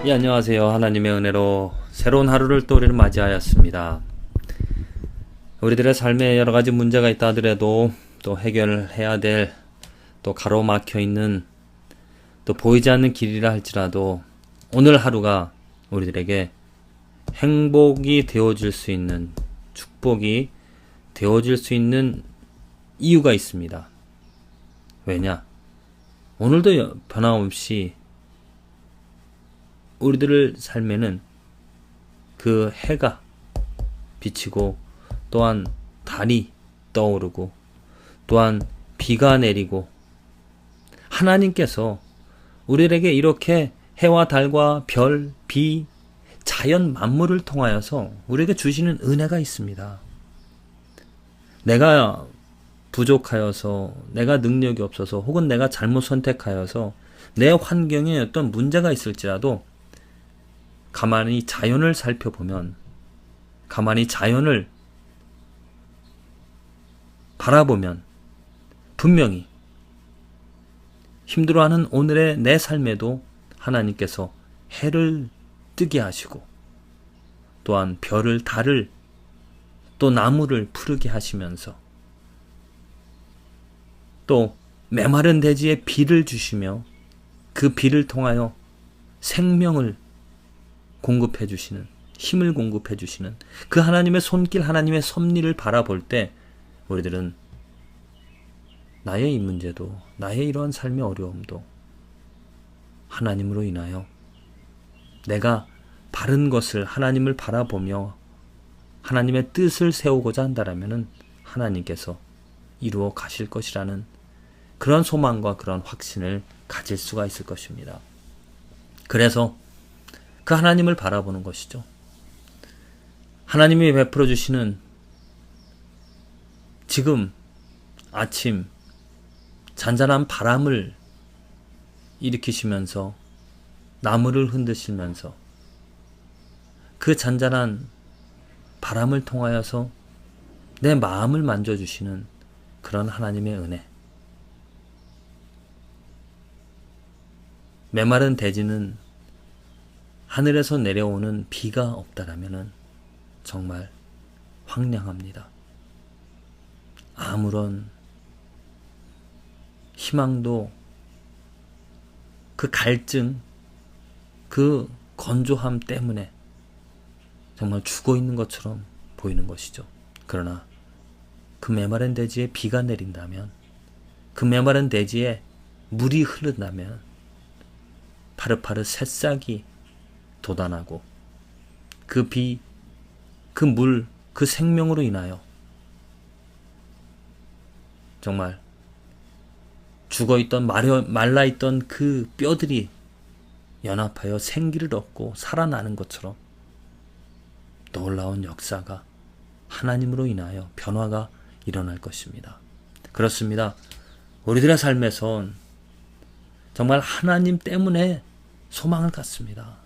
예, 안녕하세요. 하나님의 은혜로 새로운 하루를 또 우리는 맞이하였습니다. 우리들의 삶에 여러 가지 문제가 있다 하더라도 또 해결해야 될 또 가로막혀 있는 또 보이지 않는 길이라 할지라도 오늘 하루가 우리들에게 행복이 되어질 수 있는, 축복이 되어질 수 있는 이유가 있습니다. 왜냐? 오늘도 변함없이 우리들의 삶에는 그 해가 비치고 또한 달이 떠오르고 또한 비가 내리고 하나님께서 우리에게 이렇게 해와 달과 별, 비, 자연 만물을 통하여서 우리에게 주시는 은혜가 있습니다. 내가 부족하여서, 내가 능력이 없어서, 혹은 내가 잘못 선택하여서 내 환경에 어떤 문제가 있을지라도 가만히 자연을 살펴보면, 가만히 자연을 바라보면 분명히 힘들어하는 오늘의 내 삶에도 하나님께서 해를 뜨게 하시고 또한 별을, 달을, 또 나무를 푸르게 하시면서 또 메마른 대지에 비를 주시며 그 비를 통하여 생명을 공급해 주시는, 힘을 공급해 주시는 그 하나님의 손길, 하나님의 섭리를 바라볼 때 우리들은 나의 이 문제도, 나의 이러한 삶의 어려움도 하나님으로 인하여 내가 바른 것을, 하나님을 바라보며 하나님의 뜻을 세우고자 한다라면 하나님께서 이루어 가실 것이라는 그런 소망과 그런 확신을 가질 수가 있을 것입니다. 그래서 그 하나님을 바라보는 것이죠. 하나님이 베풀어 주시는 지금 아침 잔잔한 바람을 일으키시면서 나무를 흔드시면서 그 잔잔한 바람을 통하여서 내 마음을 만져주시는 그런 하나님의 은혜. 메마른 대지는 하늘에서 내려오는 비가 없다라면 정말 황량합니다. 아무런 희망도, 그 갈증, 그 건조함 때문에 정말 죽어 있는 것처럼 보이는 것이죠. 그러나 그 메마른 대지에 비가 내린다면, 그 메마른 대지에 물이 흐른다면 파릇파릇 새싹이 돋아나고 그 비, 그 물, 그 생명으로 인하여 정말 죽어있던, 말라있던 그 뼈들이 연합하여 생기를 얻고 살아나는 것처럼 놀라운 역사가 하나님으로 인하여 변화가 일어날 것입니다. 그렇습니다. 우리들의 삶에선 정말 하나님 때문에 소망을 갖습니다.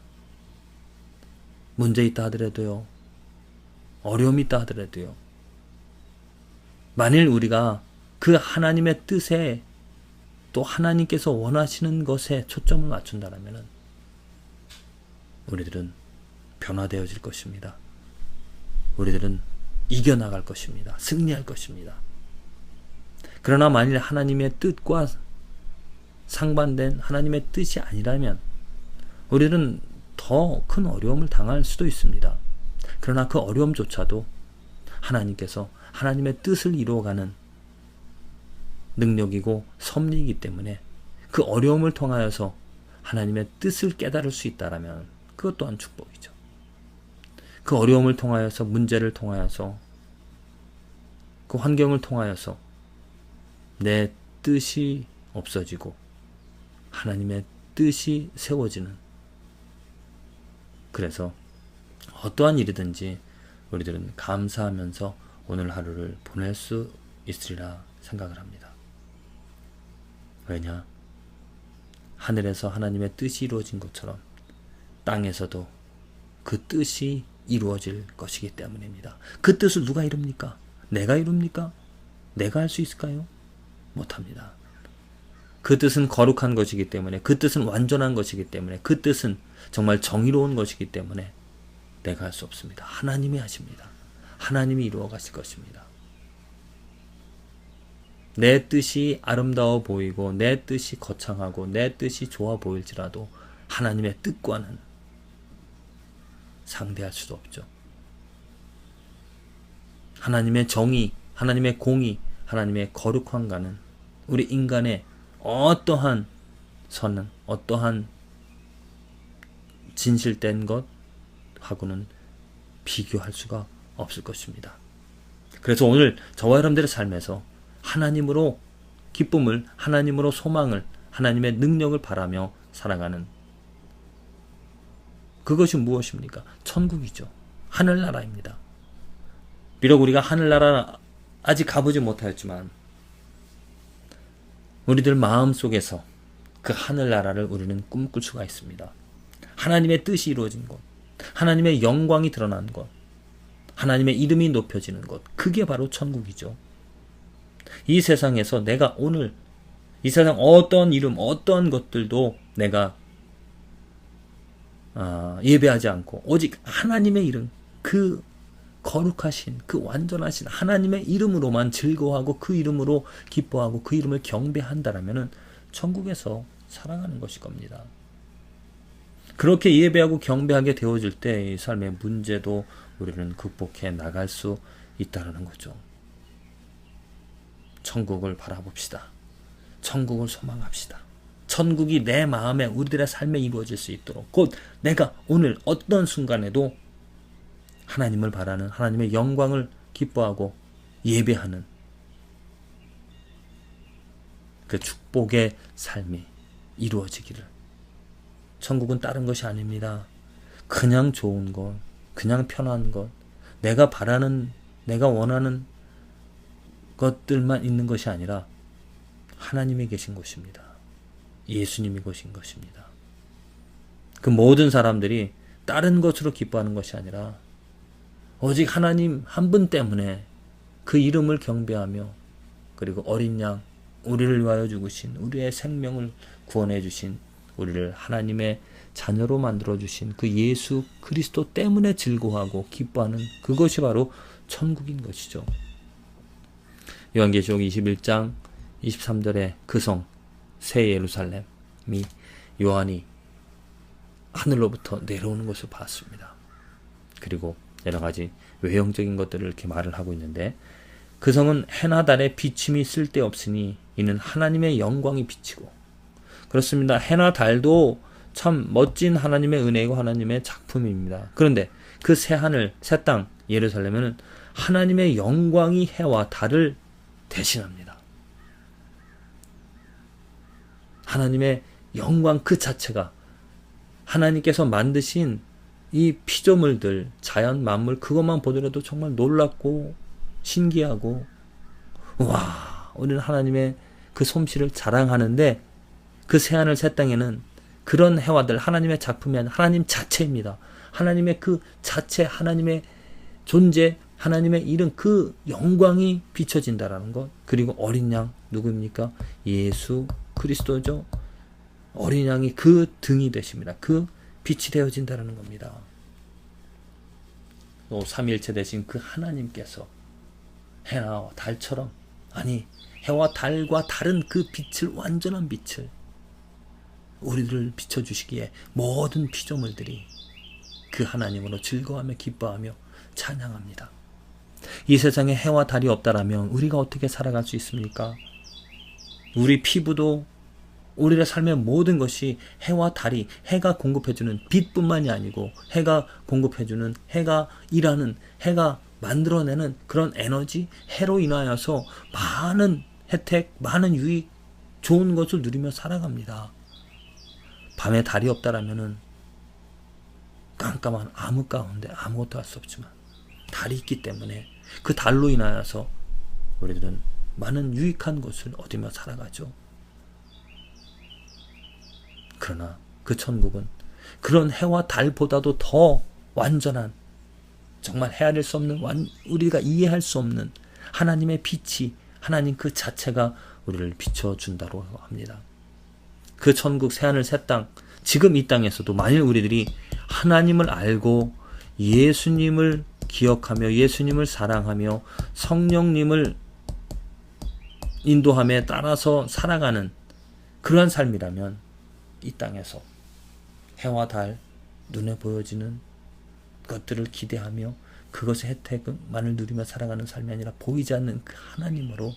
문제 있다 하더라도요, 어려움이 있다 하더라도요, 만일 우리가 그 하나님의 뜻에 또 하나님께서 원하시는 것에 초점을 맞춘다면 우리들은 변화되어질 것입니다. 우리들은 이겨나갈 것입니다. 승리할 것입니다. 그러나 만일 하나님의 뜻과 상반된 하나님의 뜻이 아니라면 우리는 더 큰 어려움을 당할 수도 있습니다. 그러나 그 어려움조차도 하나님께서 하나님의 뜻을 이루어가는 능력이고 섭리이기 때문에 그 어려움을 통하여서 하나님의 뜻을 깨달을 수 있다라면 그것 또한 축복이죠. 그 어려움을 통하여서, 문제를 통하여서, 그 환경을 통하여서 내 뜻이 없어지고 하나님의 뜻이 세워지는, 그래서 어떠한 일이든지 우리들은 감사하면서 오늘 하루를 보낼 수 있으리라 생각을 합니다. 왜냐? 하늘에서 하나님의 뜻이 이루어진 것처럼 땅에서도 그 뜻이 이루어질 것이기 때문입니다. 그 뜻을 누가 이룹니까? 내가 이룹니까? 내가 할 수 있을까요? 못합니다. 그 뜻은 거룩한 것이기 때문에, 그 뜻은 완전한 것이기 때문에, 그 뜻은 정말 정의로운 것이기 때문에 내가 할 수 없습니다. 하나님이 하십니다. 하나님이 이루어 가실 것입니다. 내 뜻이 아름다워 보이고 내 뜻이 거창하고 내 뜻이 좋아 보일지라도 하나님의 뜻과는 상대할 수도 없죠. 하나님의 정의, 하나님의 공의, 하나님의 거룩함과는 우리 인간의 어떠한 선은, 어떠한 진실된 것하고는 비교할 수가 없을 것입니다. 그래서 오늘 저와 여러분들의 삶에서 하나님으로 기쁨을, 하나님으로 소망을, 하나님의 능력을 바라며 살아가는 그것이 무엇입니까? 천국이죠. 하늘나라입니다. 비록 우리가 하늘나라 아직 가보지 못하였지만 우리들 마음속에서 그 하늘나라를 우리는 꿈꿀 수가 있습니다. 하나님의 뜻이 이루어진 곳, 하나님의 영광이 드러난 곳, 하나님의 이름이 높여지는 곳, 그게 바로 천국이죠. 이 세상에서 내가 오늘 이 세상 어떤 이름, 어떤 것들도 내가 예배하지 않고 오직 하나님의 이름, 그 거룩하신, 그 완전하신 하나님의 이름으로만 즐거워하고 그 이름으로 기뻐하고 그 이름을 경배한다라면은 천국에서 살아가는 것일 겁니다. 그렇게 예배하고 경배하게 되어질 때 이 삶의 문제도 우리는 극복해 나갈 수 있다는 거죠. 천국을 바라봅시다. 천국을 소망합시다. 천국이 내 마음에, 우리들의 삶에 이루어질 수 있도록, 곧 내가 오늘 어떤 순간에도 하나님을 바라는, 하나님의 영광을 기뻐하고 예배하는 그 축복의 삶이 이루어지기를. 천국은 다른 것이 아닙니다. 그냥 좋은 것, 그냥 편한 것, 내가 바라는, 내가 원하는 것들만 있는 것이 아니라 하나님이 계신 곳입니다. 예수님이 계신 것입니다. 그 모든 사람들이 다른 것으로 기뻐하는 것이 아니라 오직 하나님 한 분 때문에 그 이름을 경배하며, 그리고 어린 양, 우리를 위하여 죽으신, 우리의 생명을 구원해 주신, 우리를 하나님의 자녀로 만들어 주신 그 예수 그리스도 때문에 즐거워하고 기뻐하는 그것이 바로 천국인 것이죠. 요한계시록 21장 23절에 그 성 새 예루살렘이 요한이 하늘로부터 내려오는 것을 봤습니다. 그리고 여러 가지 외형적인 것들을 이렇게 말을 하고 있는데, 그 성은 해나 달에 비침이 쓸데없으니 이는 하나님의 영광이 비치고. 그렇습니다. 해나 달도 참 멋진 하나님의 은혜이고 하나님의 작품입니다. 그런데 그 새 하늘, 새 땅 예루살렘에는 하나님의 영광이 해와 달을 대신합니다. 하나님의 영광 그 자체가, 하나님께서 만드신 이 피조물들, 자연 만물, 그것만 보더라도 정말 놀랍고 신기하고, 와, 우리는 하나님의 그 솜씨를 자랑하는데, 그 새하늘 새 땅에는 그런 해와들, 하나님의 작품이 아니라 하나님 자체입니다. 하나님의 그 자체, 하나님의 존재, 하나님의 이름, 그 영광이 비춰진다라는 것. 그리고 어린 양, 누구입니까? 예수 그리스도죠. 어린 양이 그 등이 되십니다. 그 빛이 되어진다는 겁니다. 또 삼위일체 되신 그 하나님께서 해와 달처럼, 아니 해와 달과 다른 그 빛을, 완전한 빛을 우리들을 비춰주시기에 모든 피조물들이 그 하나님으로 즐거워하며 기뻐하며 찬양합니다. 이 세상에 해와 달이 없다라면 우리가 어떻게 살아갈 수 있습니까? 우리 피부도, 우리의 삶의 모든 것이 해와 달이, 해가 공급해주는 빛뿐만이 아니고 해가 공급해주는, 해가 일하는, 해가 만들어내는 그런 에너지, 해로 인하여서 많은 혜택, 많은 유익, 좋은 것을 누리며 살아갑니다. 밤에 달이 없다라면은 깜깜한 암흑 가운데 아무것도 할 수 없지만 달이 있기 때문에 그 달로 인하여서 우리들은 많은 유익한 것을 얻으며 살아가죠. 그러나 그 천국은 그런 해와 달보다도 더 완전한, 정말 헤아릴 수 없는, 우리가 이해할 수 없는 하나님의 빛이, 하나님 그 자체가 우리를 비춰준다고 합니다. 그 천국 새하늘 새 땅, 지금 이 땅에서도 만일 우리들이 하나님을 알고 예수님을 기억하며 예수님을 사랑하며 성령님을 인도함에 따라서 살아가는 그러한 삶이라면 이 땅에서 해와 달, 눈에 보여지는 것들을 기대하며 그것의 혜택만을 누리며 살아가는 삶이 아니라 보이지 않는 그 하나님으로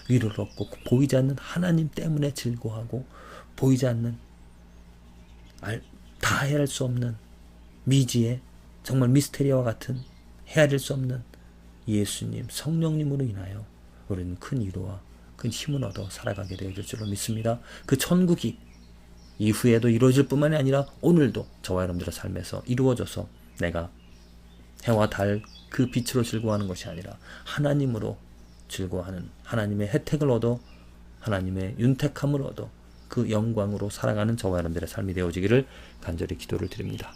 위로를 얻고 보이지 않는 하나님 때문에 즐거워하고 보이지 않는 다 헤아릴 수 없는 미지의 정말 미스테리와 같은 헤아릴 수 없는 예수님, 성령님으로 인하여 우리는 큰 위로와 큰 힘을 얻어 살아가게 되어질 줄로 믿습니다. 그 천국이 이후에도 이루어질 뿐만이 아니라 오늘도 저와 여러분들의 삶에서 이루어져서 내가 해와 달 그 빛으로 즐거워하는 것이 아니라 하나님으로 즐거워하는 하나님의 혜택을 얻어 하나님의 윤택함을 얻어 그 영광으로 살아가는 저와 여러분들의 삶이 되어지기를 간절히 기도를 드립니다.